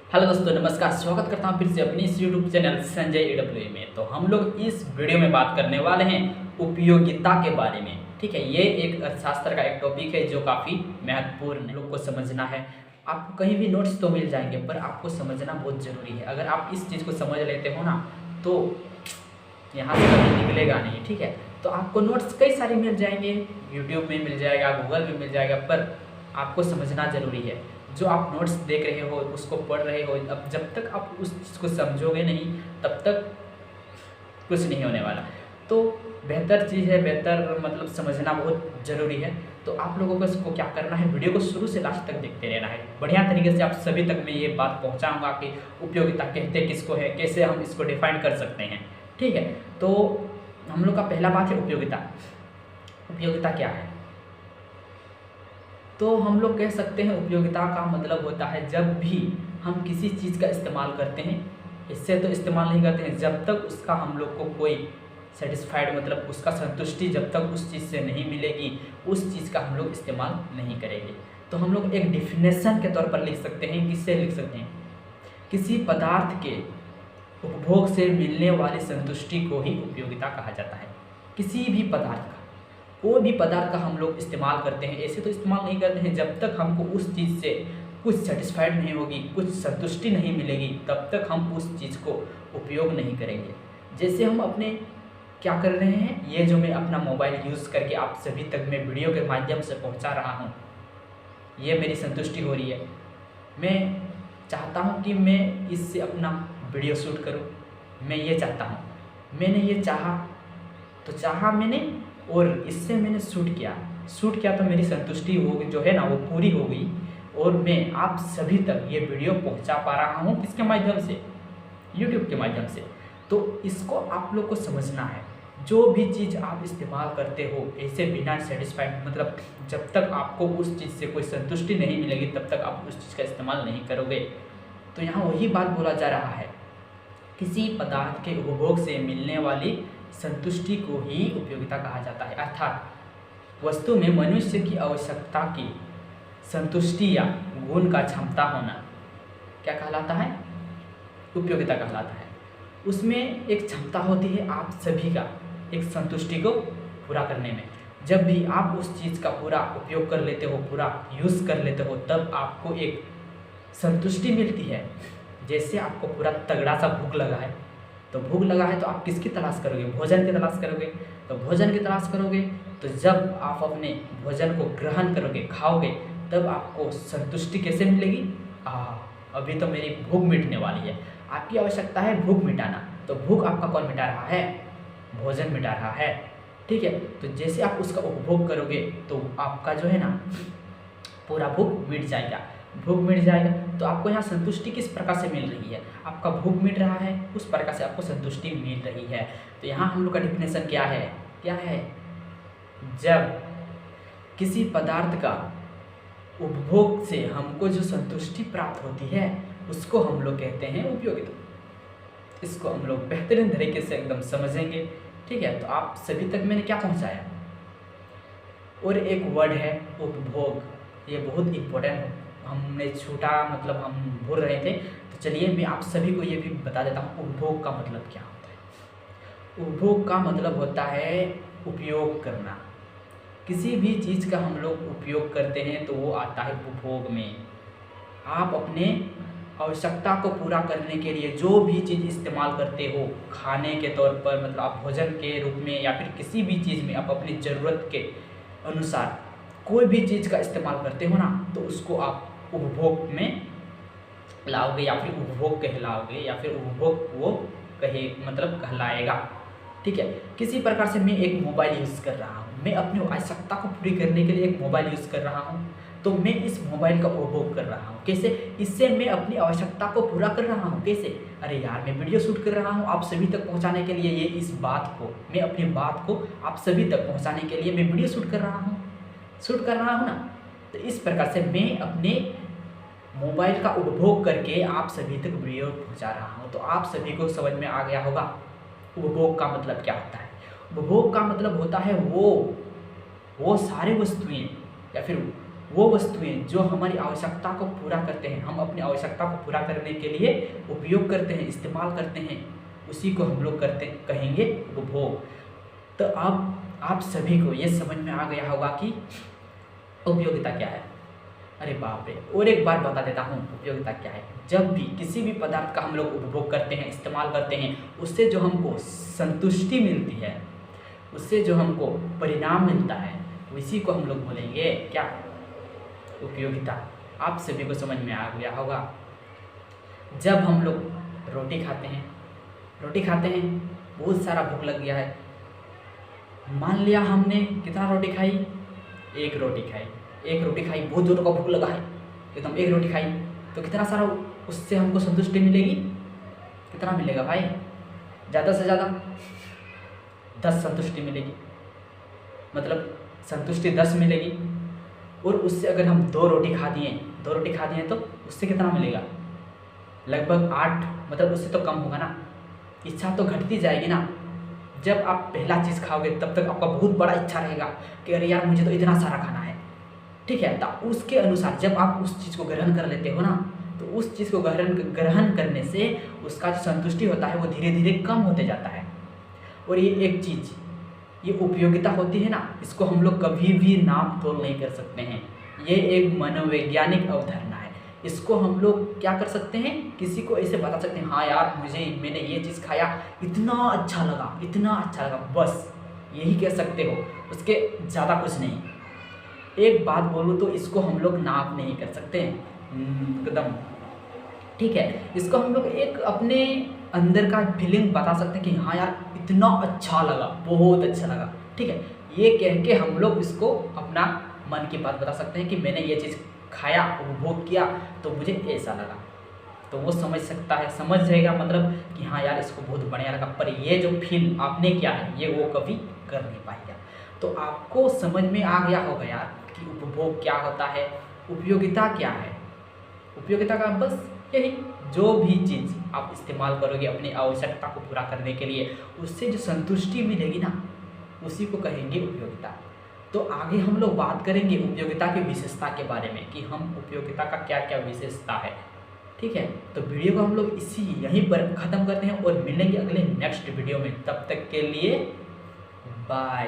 Hello दोस्तों, नमस्कार। स्वागत करता हूँ फिर से अपनी इस यूट्यूब चैनल संजय EWA में। तो हम लोग इस वीडियो में बात करने वाले हैं उपयोगिता के बारे में। ठीक है, ये एक अर्थशास्त्र का एक टॉपिक है जो काफ़ी महत्वपूर्ण है, लोग को समझना है। आपको कहीं भी नोट्स तो मिल जाएंगे, पर आपको समझना बहुत ज़रूरी है। अगर आप इस चीज़ को समझ लेते हो ना, तो यहाँ से कभी निकलेगा नहीं। ठीक है, तो आपको नोट्स कई सारे मिल जाएंगे, यूट्यूब में मिल जाएगा, गूगल में मिल जाएगा, पर आपको समझना ज़रूरी है। जो आप नोट्स देख रहे हो, उसको पढ़ रहे हो, अब जब तक आप उस चीज़ को समझोगे नहीं, तब तक कुछ नहीं होने वाला। तो बेहतर चीज़ है, बेहतर मतलब समझना बहुत ज़रूरी है। तो आप लोगों को इसको क्या करना है, वीडियो को शुरू से लास्ट तक देखते रहना है। बढ़िया तरीके से आप सभी तक मैं ये बात पहुँचाऊँगा कि उपयोगिता कहते किसको है, कैसे हम इसको डिफाइन कर सकते हैं। ठीक है, तो हम लोग का पहला बात है उपयोगिता। उपयोगिता क्या है? तो हम लोग कह सकते हैं उपयोगिता का मतलब होता है जब भी हम किसी चीज़ का इस्तेमाल करते हैं, इससे तो इस्तेमाल नहीं करते हैं जब तक उसका हम लोग को कोई सेटिस्फाइड मतलब उसका संतुष्टि जब तक उस चीज़ से नहीं मिलेगी, उस चीज़ का हम लोग इस्तेमाल नहीं करेंगे। तो हम लोग एक डिफिनेशन के तौर पर लिख सकते हैं, किससे लिख सकते हैं? किसी पदार्थ के उपभोग से मिलने वाली संतुष्टि को ही उपयोगिता कहा जाता है। किसी भी पदार्थ का, कोई भी पदार्थ का हम लोग इस्तेमाल करते हैं, ऐसे तो इस्तेमाल नहीं करते हैं जब तक हमको उस चीज़ से कुछ सेटिस्फाइड नहीं होगी, कुछ संतुष्टि नहीं मिलेगी, तब तक हम उस चीज़ को उपयोग नहीं करेंगे। जैसे हम अपने क्या कर रहे हैं, ये जो मैं अपना मोबाइल यूज़ करके आप सभी तक मैं वीडियो के माध्यम से पहुंचा रहा हूं, ये मेरी संतुष्टि हो रही है। मैं चाहता हूं कि मैं इससे अपना वीडियो शूट करूं, मैं ये चाहता हूं। मैंने ये चाहा तो चाहा मैंने, और इससे मैंने शूट किया तो मेरी संतुष्टि हो जो है ना वो पूरी हो गई, और मैं आप सभी तक ये वीडियो पहुंचा पा रहा हूं। किसके माध्यम से? यूट्यूब के माध्यम से। तो इसको आप लोग को समझना है। जो भी चीज़ आप इस्तेमाल करते हो ऐसे बिना सेटिस्फाइड मतलब जब तक आपको उस चीज़ से कोई संतुष्टि नहीं मिलेगी, तब तक आप उस चीज़ का इस्तेमाल नहीं करोगे। तो यहाँ वही बात बोला जा रहा है, किसी पदार्थ के उपभोग से मिलने वाली संतुष्टि को ही उपयोगिता कहा जाता है। अर्थात वस्तु में मनुष्य की आवश्यकता की संतुष्टि या गुण का क्षमता होना क्या कहलाता है? उपयोगिता कहलाता है। उसमें एक क्षमता होती है आप सभी का एक संतुष्टि को पूरा करने में। जब भी आप उस चीज़ का पूरा उपयोग कर लेते हो, पूरा यूज़ कर लेते हो, तब आपको एक संतुष्टि मिलती है। जैसे आपको पूरा तगड़ा सा भूख लगा है, तो भूख लगा है तो आप किसकी तलाश करोगे? भोजन की तलाश करोगे। तो भोजन की तलाश करोगे, तो जब आप अपने भोजन को ग्रहण करोगे, खाओगे, तब आपको संतुष्टि कैसे मिलेगी? अभी तो मेरी भूख मिटने वाली है। आपकी आवश्यकता है भूख मिटाना, तो भूख आपका कौन मिटा रहा है? भोजन मिटा रहा है। ठीक है, तो जैसे आप उसका उपभोग करोगे तो आपका जो है ना पूरा भूख मिट जाएगा। भूख मिट जाएगा तो आपको यहाँ संतुष्टि किस प्रकार से मिल रही है? आपका भूख मिट रहा है, उस प्रकार से आपको संतुष्टि मिल रही है। तो यहाँ हम लोग का डिफिनेशन क्या है? क्या है? जब किसी पदार्थ का उपभोग से हमको जो संतुष्टि प्राप्त होती है, उसको हम लोग कहते हैं उपयोगिता। इसको हम लोग बेहतरीन तरीके से एकदम समझेंगे। ठीक है, तो आप सभी तक मैंने क्या पहुँचाया? और एक वर्ड है उपभोग, ये बहुत इम्पोर्टेंट है, हमने छूटा मतलब हम भूल रहे थे। तो चलिए मैं आप सभी को ये भी बता देता हूँ, उपभोग का मतलब क्या होता है। उपभोग का मतलब होता है उपयोग करना। किसी भी चीज़ का हम लोग उपयोग करते हैं तो वो आता है उपभोग में। आप अपने आवश्यकता को पूरा करने के लिए जो भी चीज़ इस्तेमाल करते हो, खाने के तौर पर मतलब आप भोजन के रूप में या फिर किसी भी चीज़ में आप अपनी ज़रूरत के अनुसार कोई भी चीज़ का इस्तेमाल करते हो ना, तो उसको आप उपभोग में लाओगे या फिर उपभोग कहलाओगे या फिर उपभोग वो कहे मतलब कहलाएगा। ठीक है, किसी प्रकार से मैं एक मोबाइल यूज़ कर रहा हूँ, मैं अपनी आवश्यकता को पूरी करने के लिए एक मोबाइल यूज़ कर रहा हूँ, तो मैं इस मोबाइल का उपभोग कर रहा हूँ। कैसे? इससे मैं अपनी आवश्यकता को पूरा कर रहा हूँ। कैसे? अरे यार, मैं वीडियो शूट कर रहा हूँ आप सभी तक पहुँचाने के लिए। ये इस बात को मैं अपनी बात को आप सभी तक पहुँचाने के लिए मैं वीडियो शूट कर रहा हूँ ना। तो इस प्रकार से मैं अपने मोबाइल का उपभोग करके आप सभी तक वीडियो पहुँचा रहा हूँ। तो आप सभी को समझ में आ गया होगा उपभोग का मतलब क्या होता है। उपभोग का मतलब होता है वो सारे वस्तुएं या फिर वो वस्तुएं जो हमारी आवश्यकता को पूरा करते हैं, हम अपनी आवश्यकता को पूरा करने के लिए उपयोग करते हैं, इस्तेमाल करते हैं, उसी को हम लोग कहेंगे उपभोग। तो अब आप सभी को ये समझ में आ गया होगा कि उपयोगिता क्या है। अरे बाप रे, और एक बार बता देता हूँ उपयोगिता क्या है। जब भी किसी भी पदार्थ का हम लोग उपभोग करते हैं, इस्तेमाल करते हैं, उससे जो हमको संतुष्टि मिलती है, उससे जो हमको परिणाम मिलता है, उसी को हम लोग बोलेंगे क्या, उपयोगिता। आप सभी को समझ में आ गया होगा। जब हम लोग रोटी खाते हैं, बहुत सारा भूख लग गया है, मान लिया हमने कितना रोटी खाई, एक रोटी खाई, बहुत जोरों का भूख लगा है, एकदम एक रोटी खाई, तो कितना सारा उससे हमको संतुष्टि मिलेगी, कितना मिलेगा भाई, ज़्यादा से ज़्यादा 10 संतुष्टि मिलेगी, मतलब संतुष्टि 10 मिलेगी। और उससे अगर हम 2 रोटी खा दिए तो उससे कितना मिलेगा, लगभग 8, मतलब उससे तो कम होगा ना, इच्छा तो घटती जाएगी ना। जब आप पहला चीज़ खाओगे तब तक आपका बहुत बड़ा इच्छा रहेगा कि अरे यार मुझे तो इतना सारा खाना है, ठीक है। तो उसके अनुसार जब आप उस चीज़ को ग्रहण कर लेते हो ना, तो उस चीज़ को ग्रहण करने से उसका जो संतुष्टि होता है वो धीरे धीरे कम होते जाता है। और ये एक चीज़, ये उपयोगिता होती है ना, इसको हम लोग कभी भी नाप तोल नहीं कर सकते हैं। ये एक मनोवैज्ञानिक अवधारणा है। इसको हम लोग क्या कर सकते हैं, किसी को ऐसे बता सकते हैं, हाँ यार मैंने ये चीज़ खाया, इतना अच्छा लगा, बस यही कह सकते हो, उसके ज़्यादा कुछ नहीं। एक बात बोलूँ तो इसको हम लोग नाप नहीं कर सकते एकदम, ठीक है। इसको हम लोग एक अपने अंदर का फीलिंग बता सकते हैं कि हाँ यार इतना अच्छा लगा, बहुत अच्छा लगा, ठीक है। ये कह के हम लोग इसको अपना मन की बात बता सकते हैं कि मैंने ये चीज़ खाया, उपभोग किया, तो मुझे ऐसा लगा, तो वो समझ जाएगा, मतलब कि हाँ यार इसको बहुत बढ़िया लगा। पर ये जो फील आपने किया है, ये वो कभी कर नहीं पाएगा। तो आपको समझ में आ गया होगा यार कि उपभोग क्या होता है, उपयोगिता क्या है। उपयोगिता का बस यही, जो भी चीज़ आप इस्तेमाल करोगे अपनी आवश्यकता को पूरा करने के लिए, उससे जो संतुष्टि मिलेगी ना, उसी को कहेंगे उपयोगिता। तो आगे हम लोग बात करेंगे उपयोगिता की विशेषता के बारे में कि हम उपयोगिता का क्या क्या विशेषता है, ठीक है। तो वीडियो को हम लोग यहीं पर ख़त्म करते हैं और मिलेंगे अगले नेक्स्ट वीडियो में। तब तक के लिए बाय।